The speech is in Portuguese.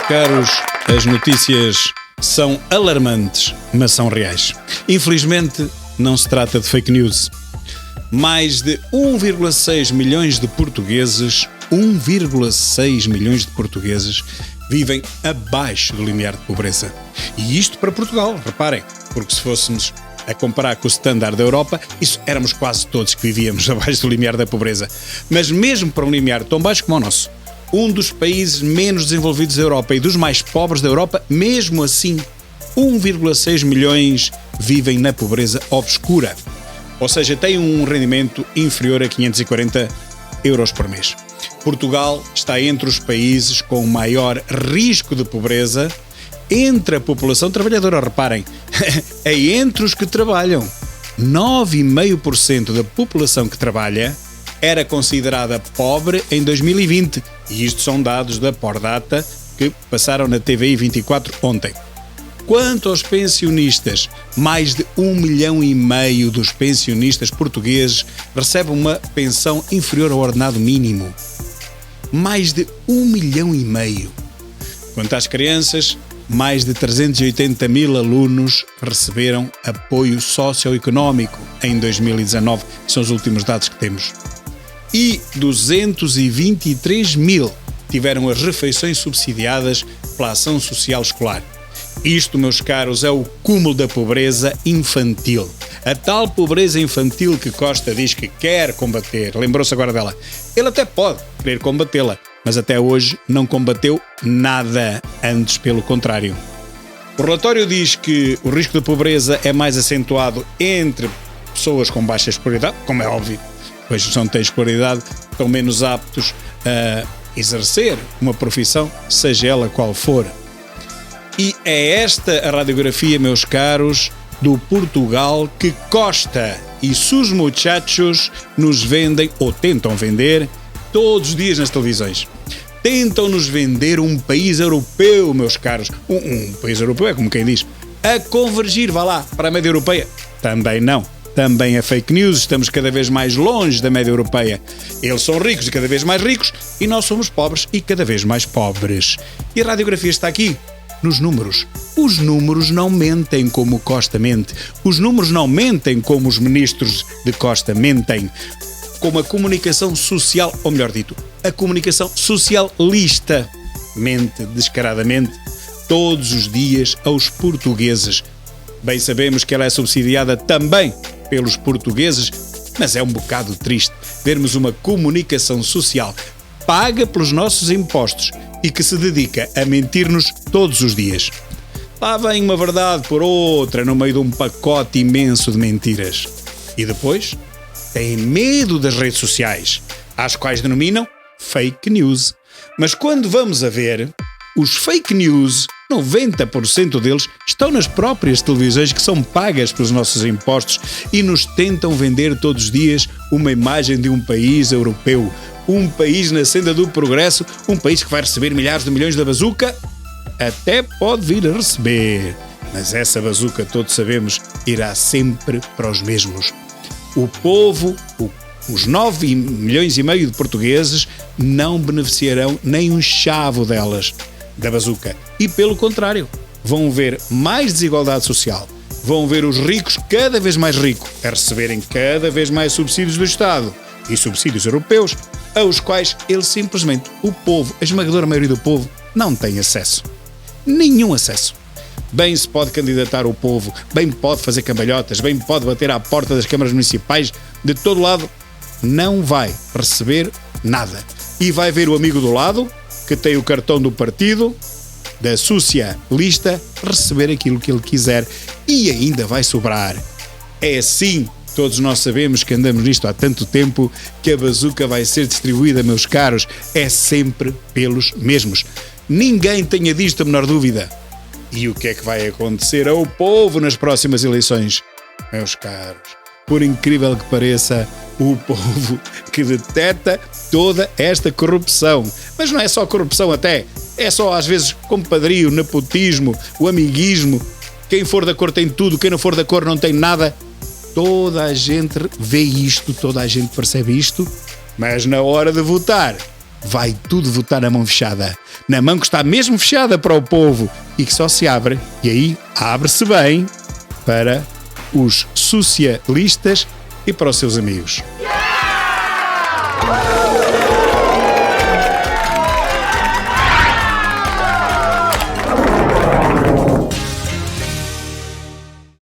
caros, as notícias são alarmantes, mas são reais. Infelizmente, não se trata de fake news. Mais de 1,6 milhões de portugueses, 1,6 milhões de portugueses vivem abaixo do limiar de pobreza. E isto para Portugal, reparem, porque se fôssemos a comparar com o standard da Europa, isso éramos quase todos que vivíamos abaixo do limiar da pobreza. Mas mesmo para um limiar tão baixo como o nosso, um dos países menos desenvolvidos da Europa e dos mais pobres da Europa, mesmo assim, 1,6 milhões vivem na pobreza obscura. Ou seja, têm um rendimento inferior a 540 euros por mês. Portugal está entre os países com maior risco de pobreza entre a população trabalhadora. Reparem, é entre os que trabalham. 9,5% da população que trabalha era considerada pobre em 2020. E isto são dados da Pordata que passaram na TVI 24 ontem. Quanto aos pensionistas, mais de 1,5 milhão dos pensionistas portugueses recebem uma pensão inferior ao ordenado mínimo. Mais de 1,5 milhão. Quanto às crianças, mais de 380 mil alunos receberam apoio socioeconómico em 2019. São os últimos dados que temos. E 223 mil tiveram as refeições subsidiadas pela Ação Social Escolar. Isto, meus caros, é o cúmulo da pobreza infantil. A tal pobreza infantil que Costa diz que quer combater. Lembrou-se agora dela. Ele até pode querer combatê-la, mas até hoje não combateu nada, antes pelo contrário. O relatório diz que o risco de pobreza é mais acentuado entre pessoas com baixa escolaridade, como é óbvio, pois se não têm escolaridade, estão menos aptos a exercer uma profissão, seja ela qual for. E é esta a radiografia, meus caros, do Portugal que Costa e seus muchachos nos vendem, ou tentam vender, todos os dias nas televisões. Tentam-nos vender um país europeu, meus caros. Um país europeu é como quem diz, a convergir, vá lá, para a média europeia. Também não. Também é fake news, estamos cada vez mais longe da média europeia. Eles são ricos e cada vez mais ricos, e nós somos pobres e cada vez mais pobres. E a radiografia está aqui, nos números. Os números não mentem como Costa mente. Os números não mentem como os ministros de Costa mentem. Como a comunicação social, ou melhor dito, a comunicação socialista mente descaradamente todos os dias aos portugueses. Bem sabemos que ela é subsidiada também pelos portugueses, mas é um bocado triste vermos uma comunicação social paga pelos nossos impostos e que se dedica a mentir-nos todos os dias. Lá vem uma verdade por outra no meio de um pacote imenso de mentiras. E depois têm medo das redes sociais, às quais denominam fake news. Mas quando vamos a ver, os fake news, 90% deles estão nas próprias televisões que são pagas pelos nossos impostos e nos tentam vender todos os dias uma imagem de um país europeu, um país na senda do progresso, um país que vai receber milhares de milhões da bazuca. Até pode vir a receber, mas essa bazuca, todos sabemos, irá sempre para os mesmos. O povo, os 9,5 milhões de portugueses não beneficiarão nem um chavo delas, da bazuca. E pelo contrário, vão ver mais desigualdade social, vão ver os ricos cada vez mais ricos a receberem cada vez mais subsídios do Estado e subsídios europeus, aos quais eles simplesmente, o povo, a esmagadora maioria do povo, não tem acesso. Nenhum acesso. Bem se pode candidatar o povo, bem pode fazer cambalhotas, bem pode bater à porta das câmaras municipais, de todo lado, não vai receber nada. E vai ver o amigo do lado, que tem o cartão do partido, da socialista, receber aquilo que ele quiser e ainda vai sobrar. É assim, todos nós sabemos que andamos nisto há tanto tempo, que a bazuca vai ser distribuída, meus caros, é sempre pelos mesmos. Ninguém tenha disto a menor dúvida. E o que é que vai acontecer ao povo nas próximas eleições? Meus caros, por incrível que pareça, o povo que deteta toda esta corrupção. Mas não é só corrupção até, é só às vezes compadrio, nepotismo, o amiguismo. Quem for da cor tem tudo, quem não for da cor não tem nada. Toda a gente vê isto, toda a gente percebe isto, mas na hora de votar, vai tudo votar na mão fechada. Na mão que está mesmo fechada para o povo e que só se abre, e aí abre-se bem, para os socialistas e para os seus amigos.